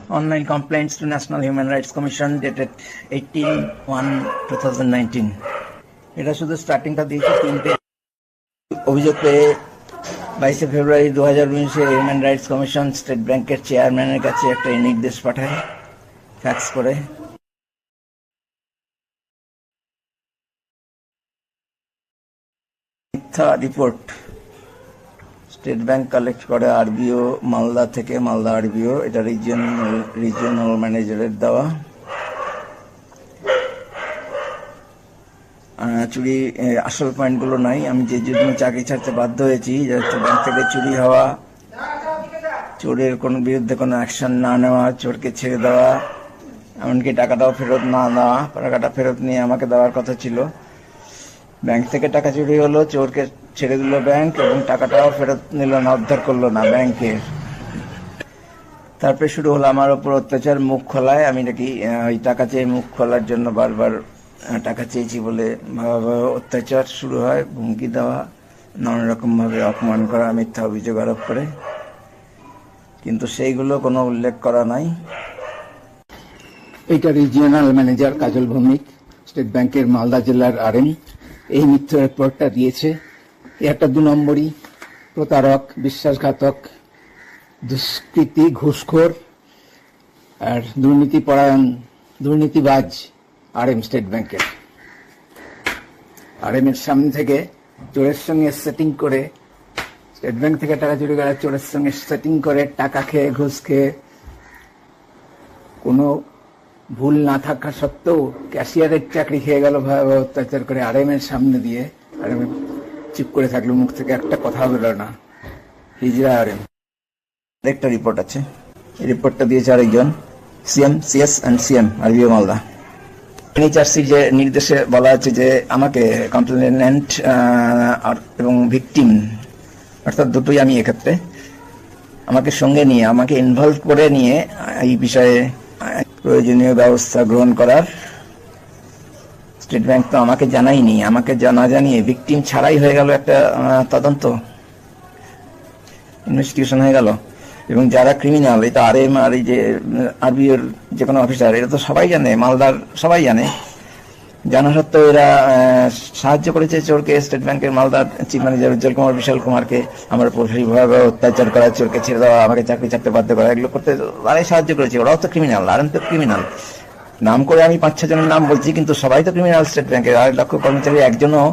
Online complaints to National Human Rights Commission dated 18/1/2019. এটা শুধু স্টার্টিংটা দিয়েছে 3টে অভিযোগ পেয়ে 22 ফেব্রুয়ারি 2019-এ হিউম্যান রাইটস কমিশন স্টেট ব্যাংকের চেয়ারম্যানের কাছে একটা নির্দেশ পাঠায় ফ্যাক্স করে। মিথ্যা রিপোর্ট স্টেট ব্যাংক কালেক্ট করে আরবিও মালদা থেকে, মালদা আরবিও, এটা রিজিওনাল ম্যানেজারের দেওয়া। চুরি আসল পয়েন্টগুলো নাই। আমি যে জন্য চাকরি ছাড়তে বাধ্য হয়েছি, ব্যাংক থেকে চুরি হওয়া, চোরের কোনো বিরুদ্ধে কোনো অ্যাকশন না নেওয়া, চোরকে ছেড়ে দেওয়া, এমনকি টাকাটাও ফেরত না দেওয়া। টাকাটা ফেরত নিয়ে আমাকে দেওয়ার কথা ছিল। ব্যাংক থেকে টাকা চুরি হলো, চোরকে ছেড়ে দিল ব্যাংক, এবং টাকাটাও ফেরত নিল না, উদ্ধার করলো না ব্যাংকের। তারপরে শুরু হলো আমার ওপর অত্যাচার, মুখ খোলায়। আমি নাকি ওই টাকা চেয়ে মুখ খোলার জন্য বারবার টাকা চেয়েছি বলে অত্যাচার শুরু হয়, হুমকি দেওয়া, নানা রকম ভাবে অপমান করা, মিথ্যা অভিযোগ আরোপ করে, কিন্তু সেইগুলো কোনো উল্লেখ করা নাই। এইটা রিজিওনাল ম্যানেজার কাজল ভৌমিক, স্টেট ব্যাংকের মালদা জেলার আরএম, এই মিথ্যা রিপোর্টটা দিয়েছে। একটা 2 নম্বরই প্রতারক, বিশ্বাসঘাতক, দুষ্কৃতী, ঘুষখোর আর দুর্নীতিপরায়ণ, দুর্নীতিবাজ আরএম স্টেট ব্যাংকের। আরএম এর সামনে থেকে চোরের সঙ্গে সেটিং করে, স্টেট ব্যাংক থেকে টাকা চুরি করা চোরের সঙ্গে সেটিং করে, টাকা খেয়ে, ঘুষ খেয়ে, কোনো ভুল না থাকা সত্ত্বেও ক্যাশিয়ারের চাকরি খেয়ে গেল ভয়াবহ অত্যাচার করে আরএম এর সামনে দিয়ে। আরএম চুপ করে থাকলো, মুখ থেকে একটা কথা বেরো না। হিজরা আরএম একটা রিপোর্ট আছে, এই রিপোর্টটা দিয়েছে আরেকজন, CM, CS and CM RBO Malda. NHRC যে নির্দেশে বলা আছে যে আমাকে কমপ্লেনেন্ট এবং ভিকটিম, অর্থাৎ দুটোই আমি এক্ষেত্রে, আমাকে সঙ্গে নিয়ে, আমাকে ইনভলভ করে নিয়ে এই বিষয়ে প্রয়োজনীয় ব্যবস্থা গ্রহণ করার। স্টেট ব্যাংক তো আমাকে জানায়নি, আমাকে না জানিয়ে ভিকটিম ছাড়াই হয়ে গেল একটা তদন্ত, ইনভেস্টিগেশন হয়ে গেল। এবং যারা ক্রিমিনাল, এটা আরএম আর এই যে আরবিওর যে কোনো অফিসার, এটা তো সবাই জানে, মালদার সবাই জানে। জানা সত্ত্বেও এরা সাহায্য করেছে চোরকে, স্টেট ব্যাংকের মালদার চিফ ম্যানেজার উজ্জ্বল কুমার, বিশাল কুমারকে আমার উপর ভয়াবহ অত্যাচার করা, চোরকে ছেড়ে দেওয়া, আমাকে চাকরি ছাড়তে বাধ্য করা, এগুলো করতে তারাই সাহায্য করেছে। ওরাও তো ক্রিমিনাল, আরএম তো ক্রিমিনাল। নাম করে আমি 5-6 জনের নাম বলছি, কিন্তু সবাই তো ক্রিমিনাল স্টেট ব্যাংকের। 2.5 লক্ষ কর্মচারী একজনও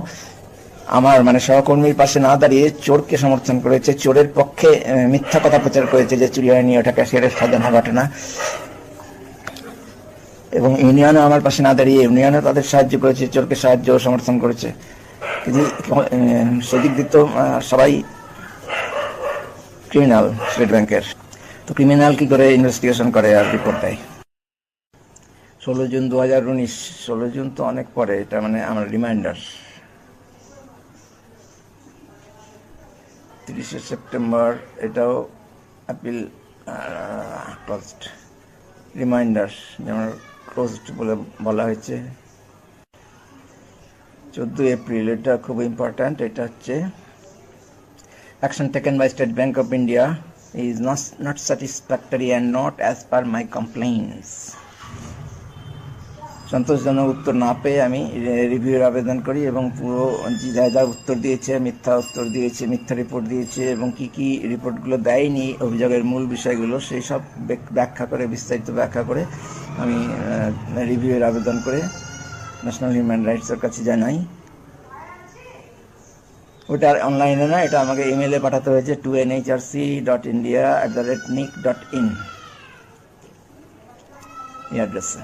আমার সহকর্মীর পাশে না দাঁড়িয়ে চোরকে সমর্থন করেছে, চোরের পক্ষে মিথ্যা কথা প্রচার করেছে যে চুরি হয়নি, ওটা ক্যাশিয়ারের সাজানো ঘটনা। এবং ইউনিয়নও আমার পাশে না দাঁড়িয়ে ইউনিয়নও তাদের সাহায্য করেছে, চোরকে সাহায্য সমর্থন করেছে। কিন্তু সেদিক দিয়ে তো সবাই ক্রিমিনাল স্টেট ব্যাংকের। তো ক্রিমিনাল কি করে ইনভেস্টিগেশন করে আর রিপোর্ট দেয়? 16 জুন 2019, 16 জুন তো অনেক পরে, এটা আমার রিমাইন্ডার। 30 সেপ্টেম্বর, এটাও অ্যাপিল ক্লোজড, রিমাইন্ডার যেমন ক্লোজড বলে বলা হয়েছে। 14 এপ্রিল, এটা খুব ইম্পর্ট্যান্ট। এটা হচ্ছে action taken by State Bank of India is not satisfactory and not as per my complains. সন্তোষজনক উত্তর না পেয়ে আমি রিভিউর আবেদন করি, এবং পুরো যা যা উত্তর দিয়েছে, মিথ্যা উত্তর দিয়েছে, মিথ্যা রিপোর্ট দিয়েছে, এবং কি কি রিপোর্টগুলো দেয়নি, অভিযোগের মূল বিষয়গুলো, সেই সব ব্যাখ্যা করে, বিস্তারিত ব্যাখ্যা করে আমি রিভিউর আবেদন করে ন্যাশনাল হিউম্যান রাইটসের কাছে জানাই। ওটা অনলাইনে না, এটা আমাকে ইমেলে পাঠাতে হয়েছে, to nhrc.india@nic.in এই অ্যাড্রেসে।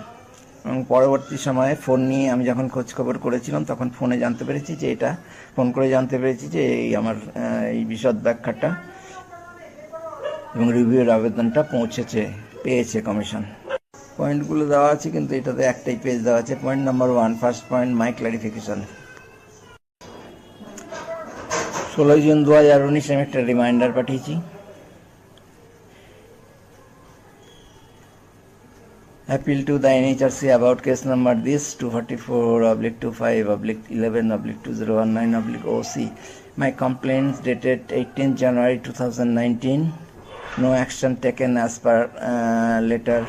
এবং পরবর্তী সময়ে ফোন নিয়ে আমি যখন খোঁজ খবর করেছিলাম, তখন ফোন করে জানতে পেরেছি যে এই আমার এই বিশদ ব্যাখ্যাটা এবং রিভিউর আবেদনটা পেয়েছে কমিশন। পয়েন্টগুলো দেওয়া আছে, কিন্তু এটাতে একটাই পেজ দেওয়া আছে। পয়েন্ট নাম্বার 1, ফার্স্ট পয়েন্ট, মাই ক্লারিফিকেশন। 16 জুন 2019 আমি একটা রিমাইন্ডার পাঠিয়েছি। Appeal to the NHRC about case number this 244/25/11/2019/OC. My complaints dated 18 January 2019. No action taken as per letter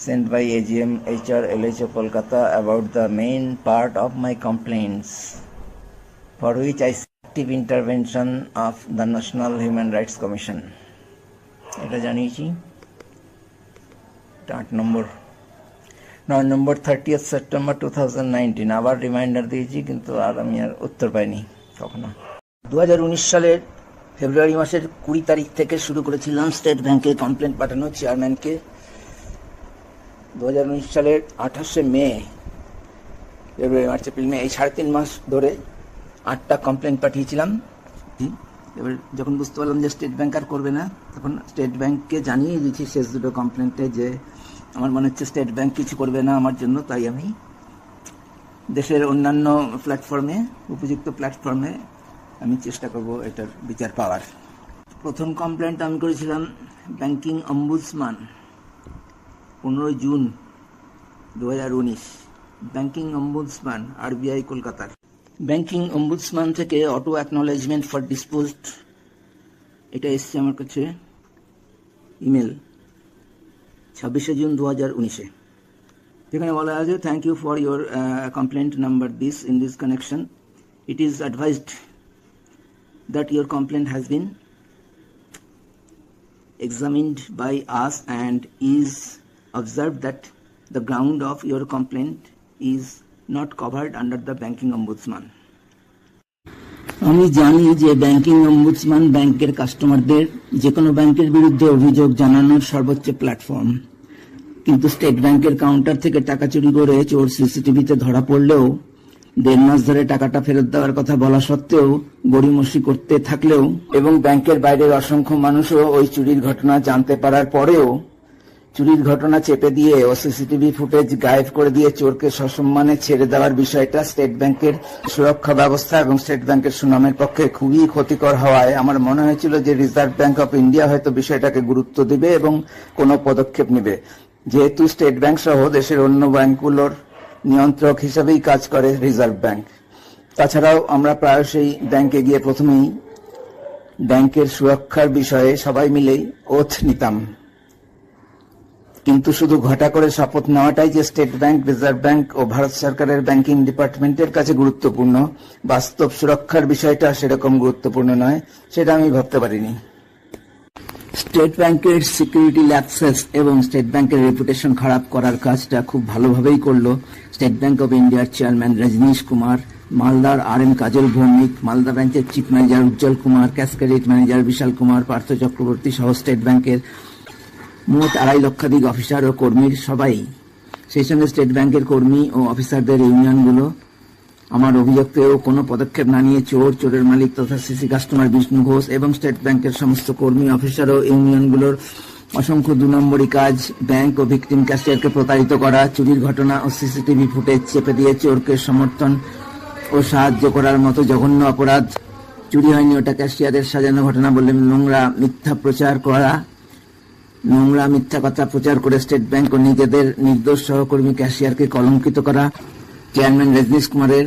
sent by AGM HR LHO Kolkata about the main part of my complaints, for which I seek active intervention of the National Human Rights Commission. এটা জানিয়েছি। 8 নম্বর 9 নম্বর 30th September 2019 আবার reminder দিয়েছি, কিন্তু আর আমি আর উত্তর পাইনি কখনো। 2019 সালের ফেব্রুয়ারি মাসের 20 তারিখ থেকে শুরু করেছিলাম স্টেট ব্যাংকে কমপ্লেন পাঠানো চেয়ারম্যানকে। 2019 সালের 28শে মে, ফেব্রুয়ারি মার্চ এপ্রিল মে, এই 3.5 মাস ধরে 8টা কমপ্লেন পাঠিয়েছিলাম। এবার যখন বুঝতে পারলাম যে স্টেট ব্যাংক আর করবে না, তখন স্টেট ব্যাংককে জানিয়ে দিয়েছি শেষ দুটো কমপ্লেন্টে যে আমার মনে হচ্ছে স্টেট ব্যাংক কিছু করবে না আমার জন্য, তাই আমি দেশের অন্যান্য প্ল্যাটফর্মে, উপযুক্ত প্ল্যাটফর্মে আমি চেষ্টা করব এটার বিচার পাওয়ার। প্রথম কমপ্লেন্ট আমি করেছিলাম banking ombudsman 15 June 2019, banking ombudsman RBI কলকাতার। ব্যাংকিং অম্বুডসম্যান থেকে অটো অ্যাকনোলেজমেন্ট ফর ডিসপোজড এটা এসছে আমার কাছে ইমেল 26শে জুন 2019-এ। যেখানে বলা আছে, thank you for your complaint number this. In this connection it is advised that your complaint has been examined by us and is observed that the ground of your complaint is not covered under the banking ombudsman. আমি জানি যে banking ombudsman ব্যাংকের কাস্টমারদের যে কোনো ব্যাংকের বিরুদ্ধে অভিযোগ জানানোর সর্বোচ্চ প্ল্যাটফর্ম, কিন্তু স্টেট ব্যাংকের কাউন্টার থেকে টাকা চুরি করে চোর সিসিটিভিতে ধরা পড়লেও 1.5 মাস ধরে টাকাটা ফেরত দেওয়ার কথা বলা সত্ত্বেও গড়িমসি করতে থাকলেও এবং ব্যাংকের বাইরের অসংখ্য মানুষও ওই চুরির ঘটনা জানতে পারার পরেও চুরির ঘটনা চেপে দিয়ে ও সিসিটিভি ফুটেজ গায়েব করে দিয়ে চোরকে সসম্মানে ছেড়ে দেওয়ার বিষয়টা স্টেট ব্যাংকের সুরক্ষা ব্যবস্থা এবং স্টেট ব্যাংকের সুনামের পক্ষে খুবই ক্ষতিকর হওয়ায় আমার মনে হয়েছিল যে রিজার্ভ ব্যাংক অফ ইন্ডিয়া হয়তো বিষয়টাকে গুরুত্ব দিবে এবং কোনো পদক্ষেপ নেবে, যেহেতু স্টেট ব্যাংক সহ দেশের অন্য ব্যাংকগুলোর নিয়ন্ত্রক হিসেবেই কাজ করে রিজার্ভ ব্যাংক। তাছাড়াও আমরা প্রায়শই ব্যাংকে গিয়ে প্রথমেই ব্যাংকের সুরক্ষার বিষয়ে সবাই মিলেই ওথ নিতাম, কিন্তু শুধু ঘটা করে শপথ নেওয়াটাই যে স্টেট ব্যাংক, রিজার্ভ ব্যাংক ও ভারত সরকারের ব্যাংকিং ডিপার্টমেন্টের কাছে গুরুত্বপূর্ণ, বাস্তব সুরক্ষার বিষয়টা সেরকম গুরুত্বপূর্ণ নয়, সেটা আমি ভাবতে পারিনি। স্টেট ব্যাংকের সিকিউরিটি ল্যাপসেস এবং স্টেট ব্যাংকের রেপুটেশন খারাপ করার কাজটা খুব ভালোভাবেই করলো স্টেট ব্যাংক অব ইন্ডিয়ার চেয়ারম্যান রজনীশ কুমার, মালদার RM কাজল ভৌমিক, মালদা ব্রাঞ্চের চিফ ম্যানেজার উজ্জ্বল কুমার, ক্যাসকেডিট ম্যানেজার বিশাল কুমার, পার্থ চক্রবর্তী সহ স্টেট ব্যাংকের মোট 2.5 লক্ষাধিক অফিসার ও কর্মীর সবাই, সেই সঙ্গে স্টেট ব্যাংকের কর্মী ও অফিসারদের ইউনিয়নগুলো আমার অভিযোগেও কোনো পদক্ষেপ না নিয়ে চোরের মালিক তথা সিসি কাস্টমার বিষ্ণু ঘোষ এবং স্টেট ব্যাংকের সমস্ত কর্মী, অফিসার ও ইউনিয়নগুলোর অসংখ্য 2 নম্বরী কাজ, ব্যাংক ও ভিকটিম ক্যাশিয়ারকে প্রতারিত করা, চুরির ঘটনা ও সিসিটিভি ফুটেজ চেপে দিয়ে চোরকে সমর্থন ও সাহায্য করার মতো জঘন্য অপরাধ। চুরি হয়নি, ওটা ক্যাশিয়ারের সাজানো ঘটনা বলে নোংরা মিথ্যা কথা প্রচার করে স্টেট ব্যাংক ও নিজেদের নির্দোষ সহকর্মী ক্যাশিয়ারকে কলঙ্কিত করা, চেয়ারম্যান রজনীশ কুমারের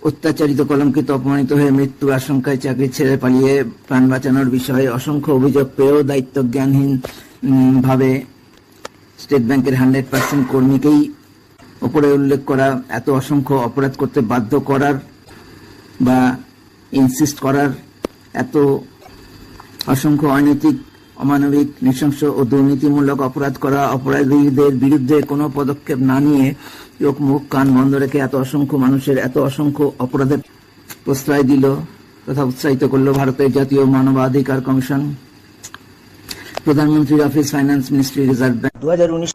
অত্যাচারিত, কলঙ্কিত, অপমানিত হয়ে মৃত্যুর আশঙ্কায় চাকরি ছেড়ে পালিয়ে প্রাণ বাঁচানোর বিষয়ে অসংখ্য অভিযোগ পেয়েও দায়িত্বজ্ঞানহীন ভাবে স্টেট ব্যাংকের 100% কর্মীকেই ওপরে উল্লেখ করা এত অসংখ্য অপরাধ করতে বাধ্য করার বা ইনসিস্ট করার, এত অসংখ্য অনৈতিক, অমানবিক, নৃশংস ও দুর্নীতিমূলক অপরাধ করা অপরাধীদের বিরুদ্ধে কোনো পদক্ষেপ না নিয়ে চোখ মুখ কান বন্ধ রেখে এত অসংখ্য মানুষের এত অসংখ্য অপরাধের প্রশ্রয় দিল তথা উৎসাহিত করলো ভারতের জাতীয় মানবাধিকার কমিশন, প্রধানমন্ত্রীর office, finance ministry, reserve bank. 2019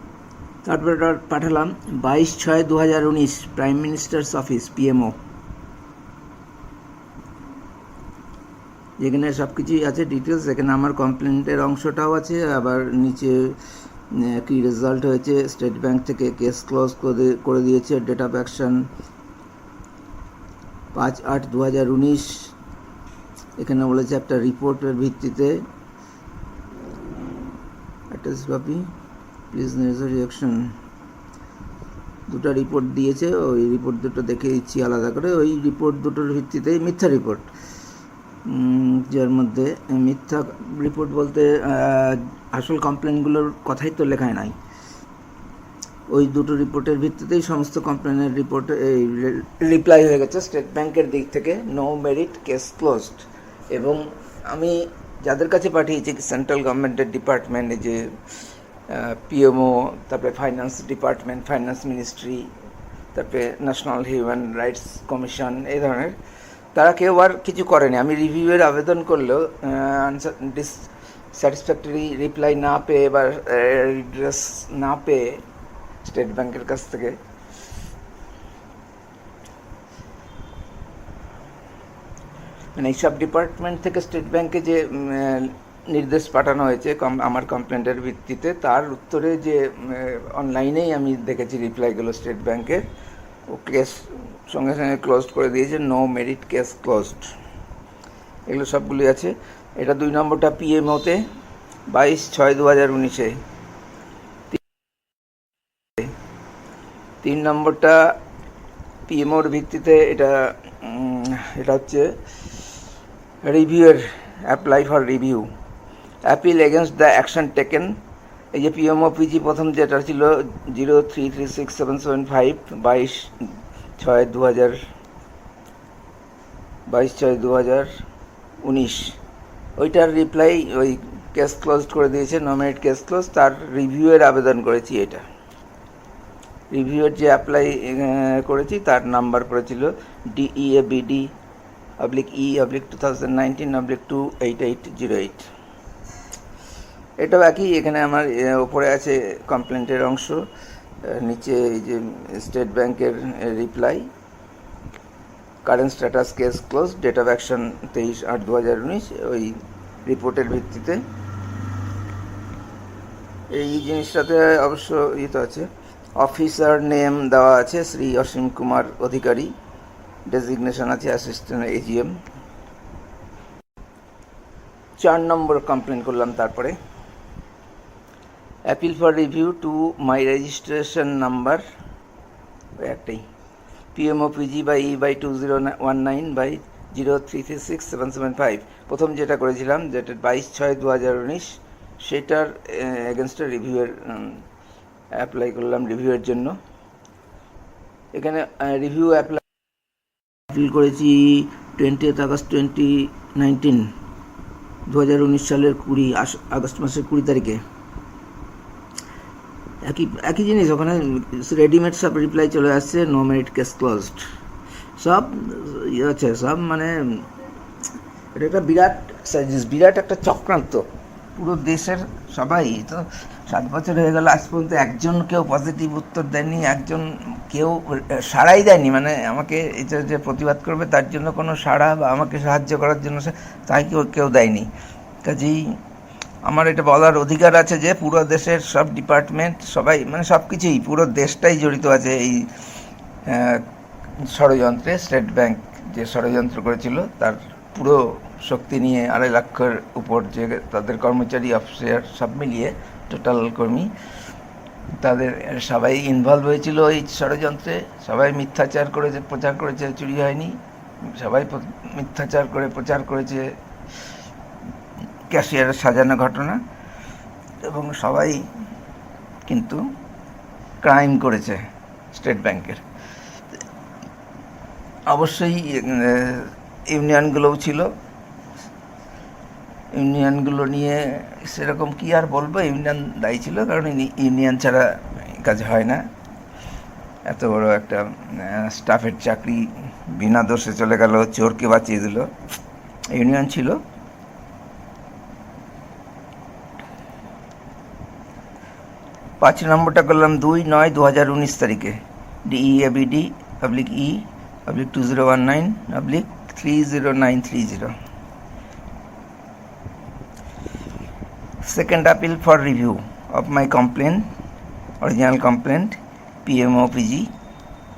তারপরে পাঠালাম 22/6/2019 প্রাইম মিনিস্টার্স অফিস PMO, যেখানে সবকিছুই আছে ডিটেলস। এখানে আমার কমপ্লেন্টের অংশটাও আছে, আবার নিচে কি রেজাল্ট হয়েছে, স্টেট ব্যাংক থেকে কেস ক্লোজ করে দিয়েছে, ডেট অফ অ্যাকশন 5/8/2019। এখানে বলেছে একটা রিপোর্টের ভিত্তিতে attach copy please necessary action, 2টা রিপোর্ট দিয়েছে, ওই রিপোর্ট দুটো দেখে দিচ্ছি আলাদা করে। ওই রিপোর্ট দুটোর ভিত্তিতেই মিথ্যা রিপোর্ট যার মধ্যে মিথ্যা রিপোর্ট বলতে আসল কমপ্লেনগুলোর কথাই তো লেখায় নাই। ওই দুটো রিপোর্টের ভিত্তিতেই সমস্ত কমপ্লেনের রিপোর্ট রিপ্লাই হয়ে গেছে স্টেট ব্যাংকের দিক থেকে, নো মেরিট, কেস ক্লোজড। এবং আমি যাদের কাছে পাঠিয়েছি সেন্ট্রাল গভর্নমেন্টের ডিপার্টমেন্টে, যে পিএমও, তারপরে ফাইন্যান্স ডিপার্টমেন্ট, ফাইন্যান্স মিনিস্ট্রি, তারপরে ন্যাশনাল হিউম্যান রাইটস কমিশন, এই ধরনের, তারা কেউ আর কিছু করেনি। আমি রিভিউয়ের আবেদন করলেও স্যাটিসফ্যাক্টরি রিপ্লাই না পেয়ে বা রিড্রেস না পেয়ে স্টেট ব্যাংকের কাছ থেকে, মানে এইসব ডিপার্টমেন্ট থেকে স্টেট ব্যাংকে যে নির্দেশ পাঠানো হয়েছে আমার কমপ্লেন্টের ভিত্তিতে, তার উত্তরে যে অনলাইনেই আমি দেখেছি রিপ্লাইগুলো স্টেট ব্যাংকের, ও কেস সঙ্গে সঙ্গে ক্লোজড করে দিয়েছে, নো মেরিট, কেস ক্লোজড, এগুলো সবগুলি আছে। এটা 2 নম্বরটা পিএমওতে 22/6/2019-এ। 3 নম্বরটা পিএমওর ভিত্তিতে, এটা হচ্ছে রিভিউয়ের apply for review, appeal against the action taken. এই যে পিএমও পিজি প্রথম যেটা ছিল 0336775 22/6/2019, ওইটার রিপ্লাই ওই কেস ক্লোজড করে দিয়েছে, নো মেরিট, কেস ক্লোজ। তার রিভিউয়ের আবেদন করেছি। এটা রিভিউয়ের যে অ্যাপ্লাই করেছি তার নাম্বার পড়েছিল DEABD/E/2019/28808। এটাও একই। এখানে আমার ওপরে আছে কমপ্লেন্টের অংশ, নিচে এই যে স্টেট ব্যাংকের reply, current status, case close, date of action 23/8/2019, ওই রিপোর্টের ভিত্তিতে। এই জিনিসটাতে অবশ্য তো আছে, অফিসার নেম দেওয়া আছে শ্রী অসীম কুমার অধিকারী, ডেজিগনেশন আছে অ্যাসিস্ট্যান্ট এজিএম। 4 নম্বর কমপ্লেন করলাম। তারপরে appeal for review to my registration number, একটাই, PMOPG/E/2019/0336775। প্রথম যেটা করেছিলাম, যেটা 22/6/2019, সেটার এগেনস্টে রিভিউয়ের অ্যাপ্লাই করলাম, রিভিউয়ের জন্য। এখানে রিভিউ অ্যাপ্লাই করেছি 20 আগস্ট 2019, 2019 সালের 20 আগস্ট মাসের 20 তারিখে। একই জিনিস, ওখানে রেডিমেড সব রিপ্লাই চলে আসছে, নো মেরিট, কেস ক্লোজড, সব আছে সব। মানে এটা একটা বিরাট একটা চক্রান্ত। পুরো দেশের সবাই তো 7 বছর হয়ে গেল, আজ পর্যন্ত একজন কেউ পজিটিভ উত্তর দেয়নি, একজন কেউ সাড়াই দেয়নি। মানে আমাকে এটা যে প্রতিবাদ করবে তার জন্য কোনো সাড়া, বা আমাকে সাহায্য করার জন্য তাই কেউ দেয়নি। কাজেই আমার এটা বলার অধিকার আছে যে পুরো দেশের সব ডিপার্টমেন্ট, সবাই, মানে সব কিছুই, পুরো দেশটাই জড়িত আছে এই ষড়যন্ত্রে। স্টেট ব্যাংক যে ষড়যন্ত্র করেছিল, তার পুরো শক্তি নিয়ে 2.5 লাখের উপর যে তাদের কর্মচারী, অফিসার সব মিলিয়ে টোটাল কর্মী, তাদের সবাই ইনভলভ হয়েছিল এই ষড়যন্ত্রে। সবাই মিথ্যাচার করেছে, প্রচার করেছে চুরি হয়নি, সবাই মিথ্যাচার করে প্রচার করেছে ক্যাশিয়ারের সাজানো ঘটনা, এবং সবাই কিন্তু ক্রাইম করেছে স্টেট ব্যাংকের। অবশ্যই ইউনিয়নগুলোও ছিল। ইউনিয়নগুলো নিয়ে সেরকম কি আর বলবো, ইউনিয়ন দায়ী ছিল, কারণ ইউনিয়ন ছাড়া কাজ হয় না। এত বড় একটা স্টাফের চাকরি বিনা দোষে চলে গেল, চোরকে বাঁচিয়ে দিল, ইউনিয়ন ছিল। পাঁচ নম্বরটা করলাম 2/9/2019 তারিখে, DEABD/E/2019/30930। Second appeal for review of my complaint, original complaint, PMOPG,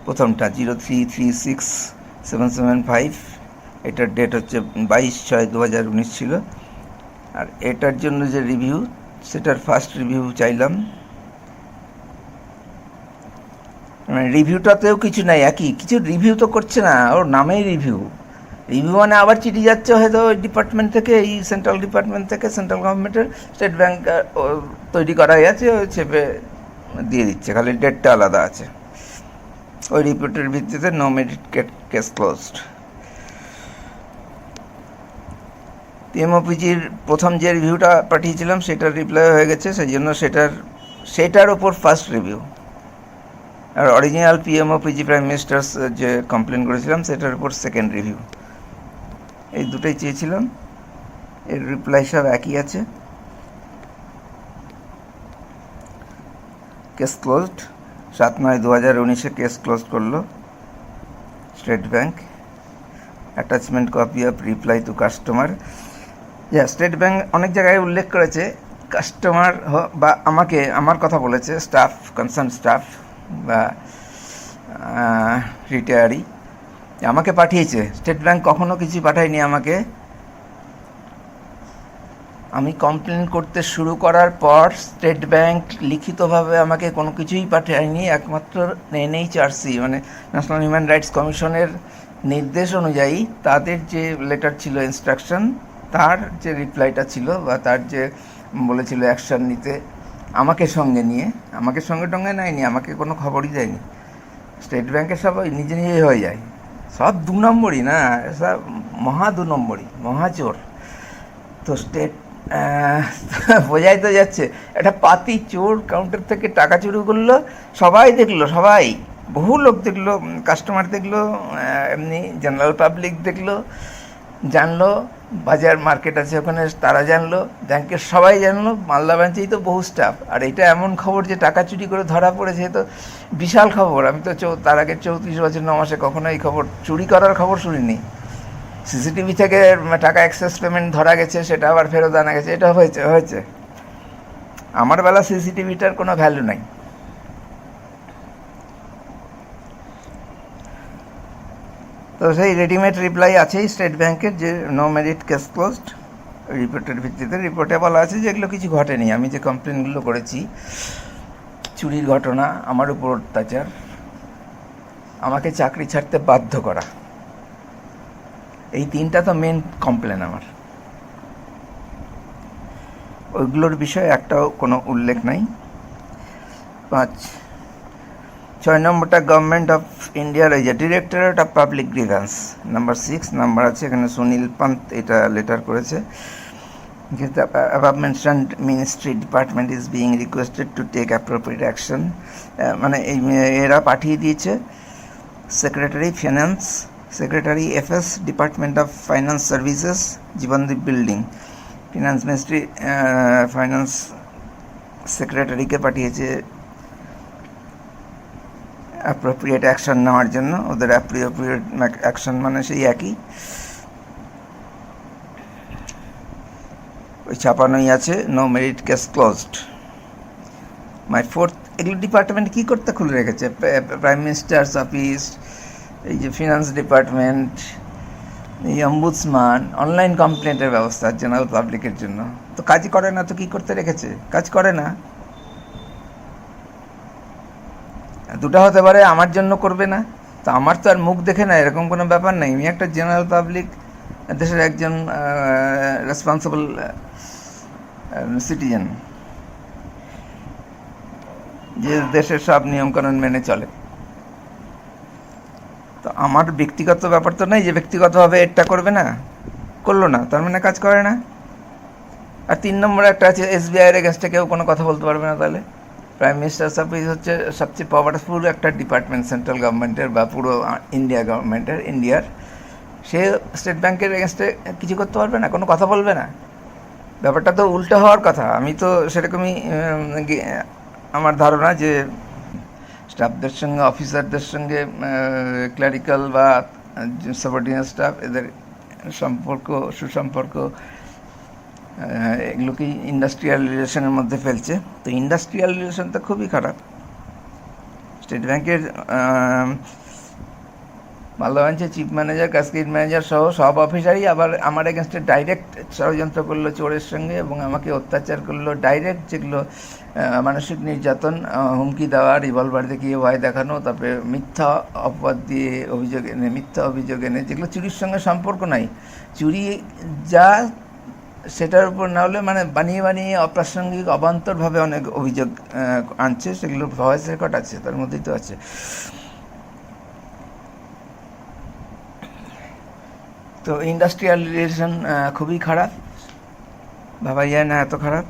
প্রথমটা 0336775, এটার ডেট হচ্ছে 22/6/2019 ছিল। আর এটার জন্য যে রিভিউ, সেটার ফার্স্ট রিভিউ চাইলাম। মানে রিভিউটাতেও কিছু নাই, একই কিছু, রিভিউ তো করছে না, ওর নামেই রিভিউ। রিভিউ মানে আবার চিঠি যাচ্ছে হয়তো ওই ডিপার্টমেন্ট থেকে, এই সেন্ট্রাল ডিপার্টমেন্ট থেকে, সেন্ট্রাল গভর্নমেন্টের, স্টেট ব্যাংক তৈরি করা আছে, ওই চেপে দিয়ে দিচ্ছে, খালি ডেটটা আলাদা আছে। ওই রিপোর্টের ভিত্তিতে নো মেরিট কেস ক্লোজড। পিএমওপিজির প্রথম যে রিভিউটা পাঠিয়েছিলাম সেটার রিপ্লাই হয়ে গেছে, সেই জন্য সেটার ওপর ফার্স্ট রিভিউ। আর অরিজিনাল পিএমওপিজি প্রাইম মিনিস্টার্স যে কমপ্লেন করেছিলাম সেটার উপর সেকেন্ড রিভিউ। এই দুটোই চেয়েছিলাম, এর রিপ্লাই সব একই আছে। কেস ক্লোজড 7/9/2019 কেস ক্লোজ করলো state bank. Attachment copy of reply to customer. State bank অনেক জায়গায় উল্লেখ করেছে কাস্টমার বা আমার কথা বলেছে স্টাফ, কনসার্ন স্টাফ বা রিটায়ারি আমাকে পাঠিয়েছে। স্টেট ব্যাংক কখনো কিছু পাঠায়নি আমাকে। আমি কমপ্লেন করতে শুরু করার পর স্টেট ব্যাংক লিখিতভাবে আমাকে কোনো কিছুই পাঠায়নি। একমাত্র এনএইচআরসি মানে ন্যাশনাল হিউম্যান রাইটস কমিশনের নির্দেশ অনুযায়ী তাদের যে লেটার ছিল, ইনস্ট্রাকশন, তার যে রিপ্লাইটা ছিল বা তার যে বলেছিল অ্যাকশান নিতে, আমাকে সঙ্গে নিয়ে, আমাকে সঙ্গে টঙ্গে নেয়নি, আমাকে কোনো খবরই দেয়নি। স্টেট ব্যাংকের সব নিজে নিজেই হয়ে যায়, সব 2 নম্বরই না, সব মহা 2 নম্বরই, মহাচোর। তো স্টেট বোঝাই তো যাচ্ছে, একটা পাতি চোর কাউন্টার থেকে টাকা চুরি করলো, সবাই দেখলো, সবাই, বহু লোক দেখলো, কাস্টমার দেখলো, এমনি জেনারেল পাবলিক দেখলো, জানলো, বাজার মার্কেট আছে ওখানে তারা জানলো, ব্যাংকের সবাই জানলো, মালদা ব্রাঞ্চেই তো বহু স্টাফ। আর এটা এমন খবর যে টাকা চুরি করে ধরা পড়েছে, তো বিশাল খবর। আমি তো তার আগে 34 বছর 9 মাসে কখনো এই খবর, চুরি করার খবর শুনিনি। সিসিটিভি থেকে টাকা এক্সেস পেমেন্ট ধরা গেছে, সেটা আবার ফেরত আনা গেছে, এটা হয়েছে। আমার বেলা সিসিটিভিটার কোনো ভ্যালু নাই। তো সেই রেডিমেড রিপ্লাই আছেই স্টেট ব্যাংকের, যে নো মেরিট কেস ক্লোজড। রিপোর্টের ভিত্তিতে রিপোর্টে বলা আছে যে এগুলো কিছু ঘটেনি। আমি যে কমপ্লেনগুলো করেছি, চুরির ঘটনা, আমার উপর অত্যাচার, আমাকে চাকরি ছাড়তে বাধ্য করা, এই 3টা তো মেন কমপ্লেন আমার। ওইগুলোর বিষয়ে একটাও কোনো উল্লেখ নাই। 6 নম্বরটা গভর্নমেন্ট অফ ইন্ডিয়ার এই যে directorate of public grievance, number 6 number আছে এখানে। সুনীল পান্ত এটা লেটার করেছে। above mentioned ministry department is being requested to take appropriate action। মানে এই এরা পাঠিয়ে দিয়েছে secretary finance, secretary FS, department of finance services, Jeevandeep building, finance ministry, finance সেক্রেটারিকে পাঠিয়েছে অ্যাপ্রোপ্রিয়েট অ্যাকশন নেওয়ার জন্য। ওদের অ্যাপ্রোপ্রিয়েট অ্যাকশন মানে সেই একই, ওই ছাপানোই আছে, নো মেরিট কেস ক্লোজড। মাই 4th, এগুলো ডিপার্টমেন্ট কী করতে খুলে রেখেছে? প্রাইম মিনিস্টার্স অফিস, এই যে ফিনান্স ডিপার্টমেন্ট, এই অম্বুডসম্যান, অনলাইন কমপ্লেন্টের ব্যবস্থা জেনারেল পাবলিকের জন্য। তো কাজ করে না, তো কী করতে রেখেছে? কাজ করে না। দুটো হতে পারে, আমার জন্য করবে না, তো আমার তো আর মুখ দেখে না, এরকম কোনো ব্যাপার নেই। আমি একটা জেনারেল পাবলিক, দেশের একজন রেসপন্সিবল সিটিজেন, যে দেশের সব নিয়মকানুন মেনে চলে। তো আমার ব্যক্তিগত ব্যাপার তো নেই যে ব্যক্তিগতভাবে এটা করবে না, করলো না তার মানে কাজ করে না। আর 3 নম্বরে একটা আছে, এসবিআইয়ের এগেনস্টে কেউ কোনো কথা বলতে পারবে না। তাহলে প্রাইম মিনিস্টার্স অফিস হচ্ছে সবচেয়ে পাওয়ারফুল একটা ডিপার্টমেন্ট সেন্ট্রাল গভর্নমেন্টের বা পুরো ইন্ডিয়া গভর্নমেন্টের, ইন্ডিয়ার। সে স্টেট ব্যাংকের এগেনস্টে কিছু করতে পারবে না, কোনো কথা বলবে না। ব্যাপারটা তো উল্টো হওয়ার কথা। আমি তো সেরকমই আমার ধারণা যে স্টাফদের সঙ্গে, অফিসারদের সঙ্গে, ক্লারিক্যাল বা সাবঅর্ডিনেট স্টাফ, এদের সম্পর্ক, সুসম্পর্ক, এগুলোকেই ইন্ডাস্ট্রিয়াল রিলেশনের মধ্যে ফেলছে। তো ইন্ডাস্ট্রিয়াল রিলেশন তো খুবই খারাপ। স্টেট ব্যাংকের মালদা ব্রাঞ্চের চিফ ম্যানেজার, কাস্কিড ম্যানেজার সহ সব অফিসারই আবার আমার এগেনস্টে ডাইরেক্ট ষড়যন্ত্র করলো চোরের সঙ্গে, এবং আমাকে অত্যাচার করলো ডাইরেক্ট, যেগুলো মানসিক নির্যাতন, হুমকি দেওয়া, রিভলভার দেখিয়ে ভয় দেখানো, তারপরে মিথ্যা অপবাদ দিয়ে মিথ্যা অভিযোগ এনে, যেগুলো চুরির সঙ্গে সম্পর্ক নাই। চুরি যা সেটার উপর না হলে মানে বানিয়ে বানিয়ে অপ্রাসঙ্গিক অবান্তরভাবে অনেক অভিযোগ আনছে, সেগুলো ভয়েস রেকর্ড আছে, তার মধ্যেই তো আছে। তো ইন্ডাস্ট্রিয়াল রিলেশন খুবই খারাপ, ভাবা যায় না এত খারাপ।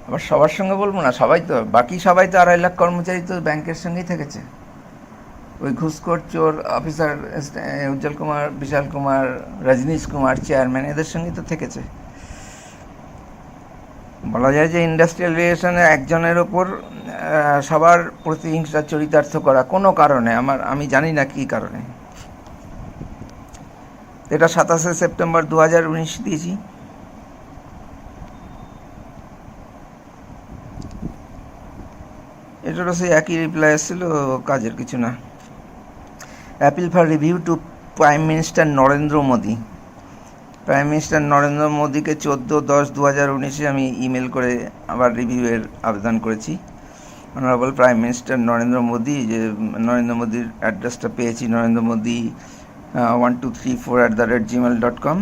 আবার সবার সঙ্গে বলবো না, সবাই তো, বাকি সবাই তো 2.5 লাখ কর্মচারী তো ব্যাংকের সঙ্গেই থেকেছে। ওই ঘুষখোর চোর অফিসার উজ্জ্বল কুমার, বিশাল কুমার, রজনীশ কুমার চেয়ারম্যান, এদের সঙ্গেই তো থেকেছে। বলা যায় যে ইন্ডাস্ট্রিয়াল রিলেশনে একজনের ওপর সবার প্রতিহিংসা চরিতার্থ করা কোনো কারণে, আমি জানি না কী কারণে। এটা 27শে সেপ্টেম্বর 2019 দিয়েছি। এটারও সেই একই রিপ্লাই এসেছিল, কাজের কিছু না। Appeal for review to prime minister Narendra Modi. Prime minister Narendra মোদীকে 14/10/2019 আমি ইমেল করে আবার রিভিউয়ের আবেদন করেছি। Honourable prime minister Narendra Modi, যে নরেন্দ্র মোদীর অ্যাড্রেসটা পেয়েছি, নরেন্দ্র মোদী 1234@gmail.com।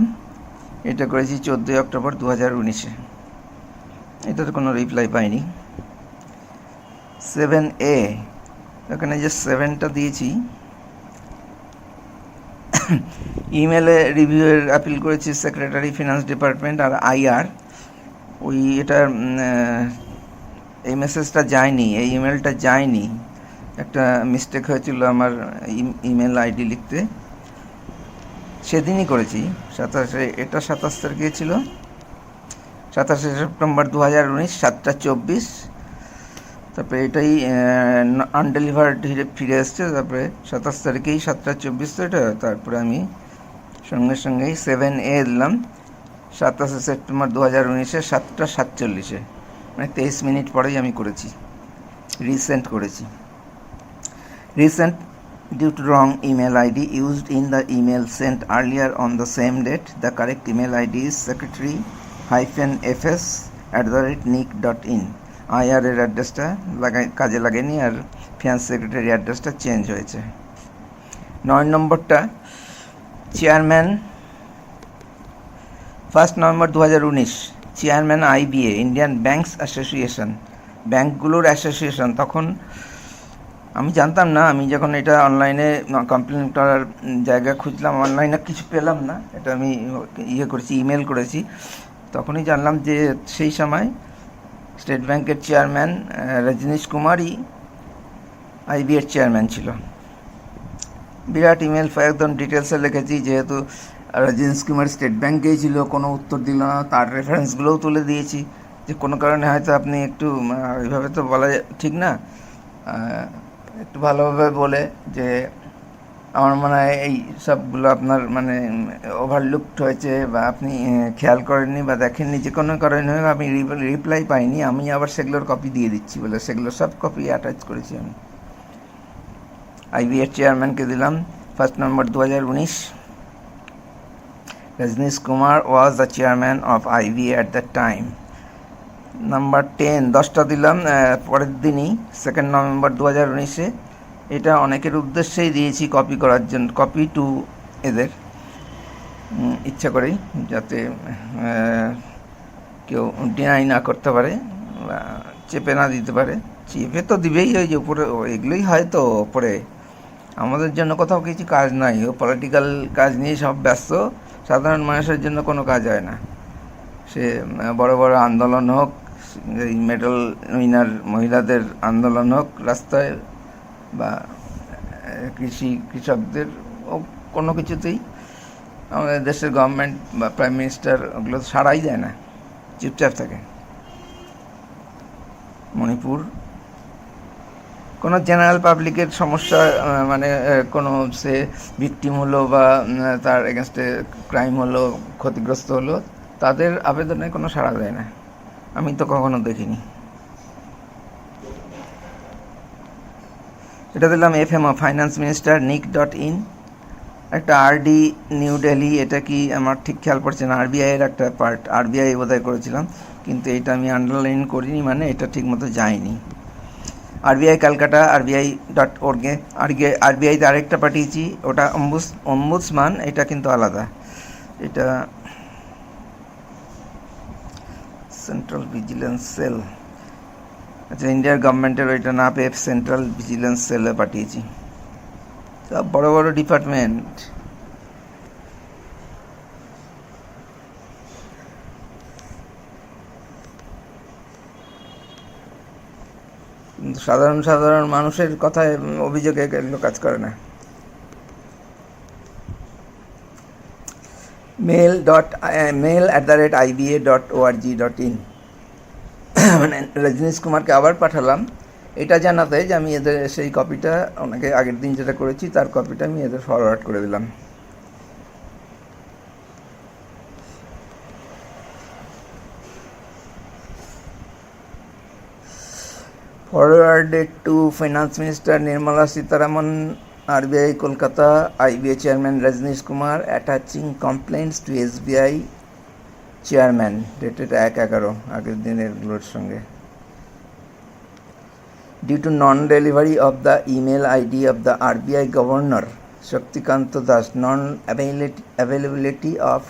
এটা করেছি 14 অক্টোবর 2019। এটাতে কোনো রিপ্লাই পাইনি। 7A, ওখানে যে 7টা দিয়েছি, ইমেলে রিভিউয়ের আপিল করেছি সেক্রেটারি ফিনান্স ডিপার্টমেন্ট আর IR। ওই এটার এই মেসেজটা যায়নি, এই ইমেলটা যায়নি, একটা মিস্টেক হয়েছিল আমার ইমেল আইডি লিখতে, সেদিনই করেছি 27শে। এটা 27 তারিখে ছিল, 27শে সেপ্টেম্বর 2019, 7:24। তারপরে এটাই আনডেলিভার্ড ফিরে এসছে। তারপরে 27 তারিখেই 7:24 তো এটা, তারপরে আমি সঙ্গে সঙ্গেই 7A দিলাম 27শে সেপ্টেম্বর 2019-এ 7:47, মানে 23 মিনিট পরেই আমি করেছি, রিসেন্ট করেছি। Recent due to wrong email ID used in the email sent earlier on the same date. The correct email ID is secretary-fs@nick.in. IR এর অ্যাড্রেসটা কাজে লাগেনি, আর ফিনান্স সেক্রেটারি অ্যাড্রেসটা চেঞ্জ হয়েছে। 9 নম্বরটা chairman, 1 November 2019, chairman IBA, Indian banks association, ব্যাংকগুলোর association. তখন আমি জানতাম না, আমি যখন এটা অনলাইনে কমপ্লেন করার জায়গা খুঁজলাম, অনলাইনে কিছু পেলাম না, এটা আমি করেছি, ইমেল করেছি, তখনই জানলাম যে সেই সময় স্টেট ব্যাংকের চেয়ারম্যান রজনীশ কুমারই IBA এর চেয়ারম্যান ছিল। বিরাট ইমেল, একদম ডিটেলসে লিখেছি, যেহেতু রজনীশ কুমার স্টেট ব্যাংকেই ছিল, কোনো উত্তর দিল না, তার রেফারেন্সগুলোও তুলে দিয়েছি, যে কোনো কারণে হয়তো আপনি একটু এইভাবে তো বলা ঠিক না, একটু ভালোভাবে বলে যে আমার মনে হয় এই সবগুলো আপনার মানে ওভারলুকড হয়েছে, বা আপনি খেয়াল করেননি বা দেখেননি, যে কোনো কারণে আমি রিপ্লাই পাইনি, আমি আবার সেগুলোর কপি দিয়ে দিচ্ছি বলে সেগুলো সব কপি অ্যাটাচ করেছি আমি। IBA চেয়ারম্যানকে দিলাম 1 November 2019। Rajneesh Kumar was the chairman of IBA at the time. Number 10, 10টা দিলাম পরের দিনই 2 নভেম্বর 2019-এ। এটা অনেকের উদ্দেশ্যেই দিয়েছি কপি করার জন্য, কপি টু এদের, ইচ্ছা করেই, যাতে কেউ ডিনাই না করতে পারে বা চেপে না দিতে পারে। চেপে তো দিবেই, ওই যে উপরে এগুলোই হয়তো ওপরে, আমাদের জন্য কোথাও কিছু কাজ নাই, ও পলিটিক্যাল কাজ নিয়ে সব ব্যস্ত, সাধারণ মানুষের জন্য কোনো কাজ হয় না। সে বড় বড় আন্দোলন হোক, এই মেডেল উইনার মহিলাদের আন্দোলন হোক রাস্তায়, বা কৃষকদের, কোনো কিছুতেই আমাদের দেশের গভর্নমেন্ট বা প্রাইম মিনিস্টার ওগুলো সাড়াই দেয় না, চুপচাপ থাকে। মণিপুর কোনো জেনারেল পাবলিকের সমস্যা, মানে কোনো সে ভিকটিম হলো বা তার এগেনস্টে ক্রাইম হলো, ক্ষতিগ্রস্ত হলো, তাদের আবেদনে কোনো সাড়া দেয় না, আমি তো কখনো দেখিনি। এটা দিলাম FMO, ফাইন্যান্স মিনিস্টার nick.in। একটা আরডি নিউ দিল্লি, এটা কি আমার ঠিক খেয়াল পড়ছে না, আরবিআই এর একটা পার্ট, আরবিআই বোধহয় করেছিলাম, কিন্তু এটা আমি আন্ডারলাইন করিনি, মানে এটা ঠিক মতো যায়নি। আরবিআই ক্যালকাটা RBI.org-এ আরবিআইতে আরেকটা পাঠিয়েছি, ওটা অম্বুডসম্যান, এটা কিন্তু আলাদা, এটা সেন্ট্রাল ভিজিলেন্স সেল। আচ্ছা, ইন্ডিয়ার গভর্নমেন্টের ওইটা না পেয়ে সেন্ট্রাল ভিজিলেন্স সেলে পাঠিয়েছি। সব বড় বড় ডিপার্টমেন্ট। কিন্তু সাধারণ মানুষের কথায় অভিযোগে এগুলো কাজ করে না। mail@iba.org.in মানে রজনীশ কুমারকে আবার পাঠালাম এটা জানাতে যে আমি এদের সেই কপিটা, ওনাকে আগের দিন যেটা করেছি তার কপিটা আমি এদের ফরওয়ার্ড করে দিলাম। Forwarded to Finance Minister Nirmala Sitharaman, RBI Kolkata, IBA Chairman Rajneesh Kumar, attaching complaints to SBI Chairman, dated 1/11 আগের দিনের গুলোর সঙ্গে। Due to non-delivery of the email ID of the RBI Governor Shaktikanta Das, non-availability of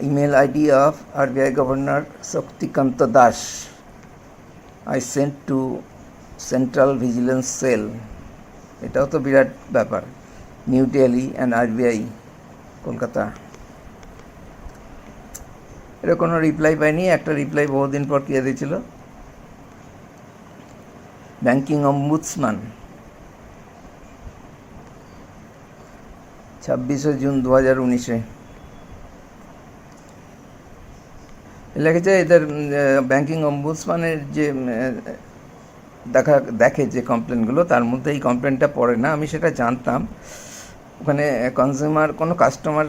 email ID of RBI Governor Shaktikanta Das, I sent to Central Vigilance Cell। এটাও তো বিরাট ব্যাপার, new Delhi and RBI Kolkata. এটা কোনো reply পাইনি, একটা reply বহুদিন পর কে দিয়েছিল, ব্যাংকিং অম্বুডসম্যান, 26শে জুন 2019-এ লিখেছে। এদের ব্যাংকিং অম্বুডসম্যানের যে দেখে যে কমপ্লেনগুলো, তার মধ্যে এই কমপ্লেনটা পড়ে না, আমি সেটা জানতাম। ওখানে কনজিউমার কোনো কাস্টমার